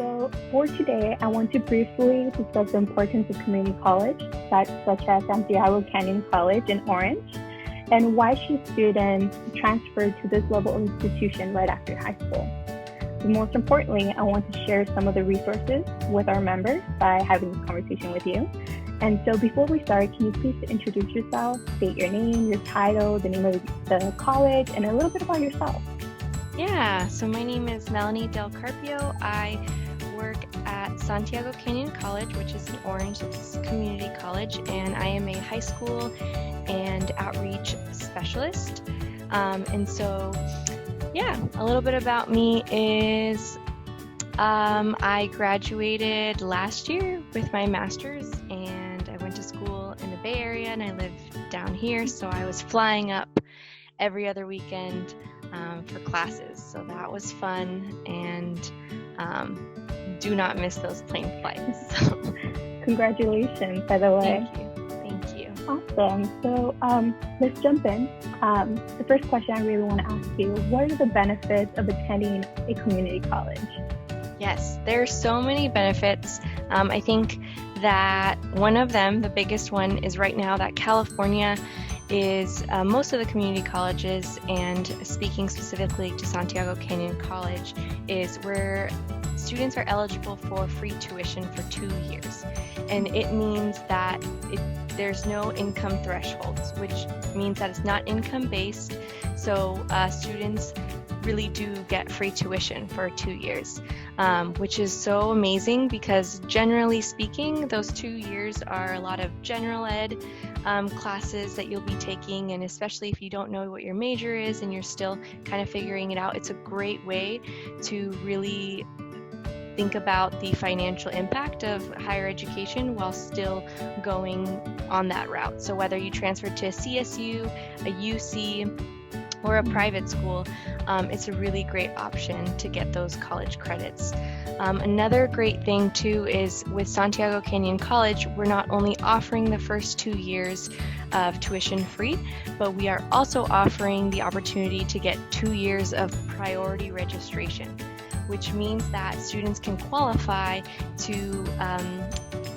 So for today, I want to briefly discuss the importance of community college, such as Santiago Canyon College in Orange, and why should students transfer to this level of institution right after high school. But most importantly, I want to share some of the resources with our members by having this conversation with you. And so before we start, can you please introduce yourself, state your name, your title, the name of the college, and a little bit about yourself? Yeah, so my name is Melany Del Carpio. I work at Santiago Canyon College, which is in Orange. It's a community college, and I am a high school and outreach specialist. A little bit about me is I graduated last year with my master's, and I went to school in the Bay Area, and I live down here, so I was flying up every other weekend for classes. So that was fun, and do not miss those plane flights. Congratulations, by the way. Thank you. Awesome. So let's jump in. The first question I really want to ask you, what are the benefits of attending a community college? Yes, there are so many benefits. I think that one of them, the biggest one, is right now that California is most of the community colleges, and speaking specifically to Santiago Canyon College, is where students are eligible for free tuition for 2 years. And it means that there's no income thresholds, which means that it's not income based. So students really do get free tuition for 2 years, which is so amazing because generally speaking, those 2 years are a lot of general ed classes that you'll be taking, and especially if you don't know what your major is and you're still kind of figuring it out, it's a great way to really think about the financial impact of higher education while still going on that route. So whether you transfer to a CSU, a UC, or a private school, it's a really great option to get those college credits. Another great thing too is with Santiago Canyon College, we're not only offering the first 2 years of tuition free, but we are also offering the opportunity to get 2 years of priority registration, which means that students can qualify to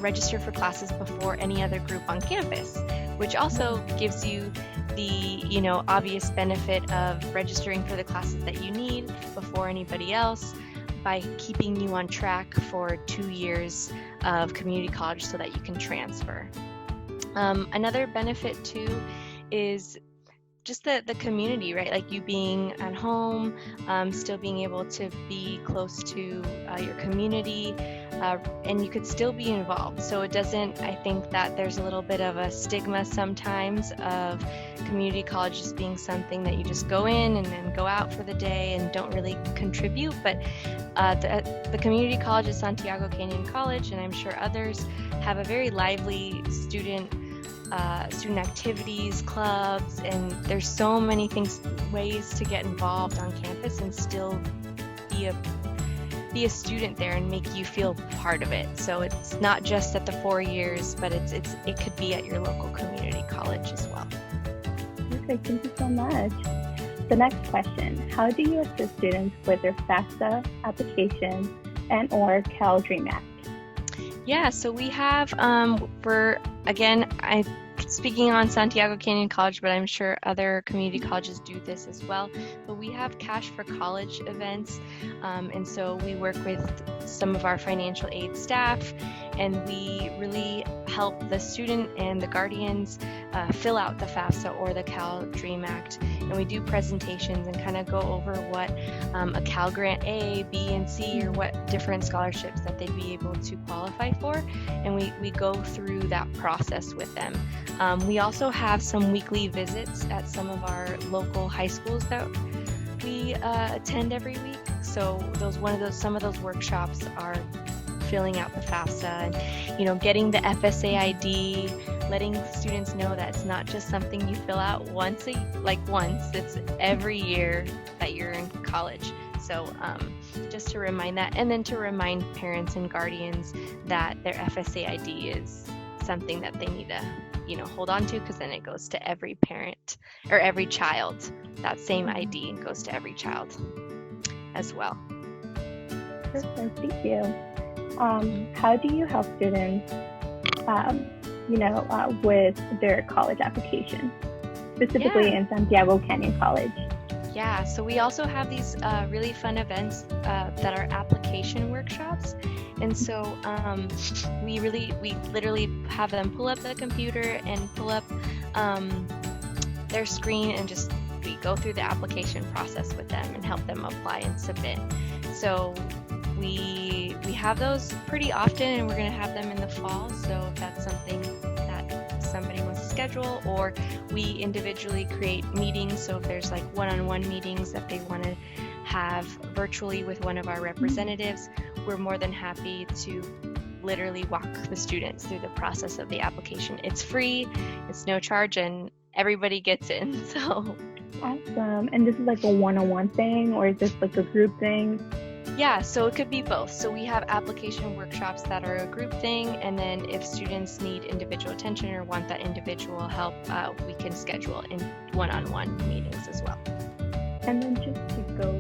register for classes before any other group on campus, which also gives you the obvious benefit of registering for the classes that you need before anybody else by keeping you on track for 2 years of community college so that you can transfer. Another benefit too is just the community, right? Like you being at home, still being able to be close to your community, and you could still be involved. So it doesn't, I think that there's a little bit of a stigma sometimes of community college just being something that you just go in and then go out for the day and don't really contribute. But the community college at Santiago Canyon College, and I'm sure others, have a very lively student activities, clubs, and there's so many ways to get involved on campus and still be a student there and make you feel part of it. So it's not just at the 4 years, but it could be at your local community college as well. Perfect, thank you so much. The next question, how do you assist students with their FAFSA application and or Cal Dream Act? Yeah, so we have, speaking on Santiago Canyon College, but I'm sure other community colleges do this as well. But we have Cash for College events, and so we work with some of our financial aid staff, and we really help the student and the guardians fill out the FAFSA or the Cal Dream Act. And we do presentations and kind of go over what a Cal Grant A, B, and C, or what different scholarships that they'd be able to qualify for. And we go through that process with them. We also have some weekly visits at some of our local high schools that we attend every week. So some of those workshops are filling out the FAFSA and getting the FSA ID, letting students know that it's not just something you fill out once, it's every year that you're in college. So just to remind that, and then to remind parents and guardians that their FSA ID is something that they need to hold on to, because then it goes to every parent or every child. That same ID goes to every child as well. Perfect. Thank you. How do you help students, with their college application, specifically Yeah. in Santiago Canyon College? Yeah, so we also have these really fun events that are application workshops. And so we literally have them pull up the computer and pull up their screen and just we go through the application process with them and help them apply and submit. So we have those pretty often, and we're going to have them in the fall. So if that's something that somebody wants to schedule, or we individually create meetings. So if there's like one-on-one meetings that they want to have virtually with one of our representatives, we're more than happy to literally walk the students through the process of the application. It's free, it's no charge, and everybody gets in. So Awesome. And this is like a one-on-one thing, or is this like a group thing? yeah, so it could be both. So we have application workshops that are a group thing, and then if students need individual attention or want that individual help, we can schedule in one-on-one meetings as well. And then just to go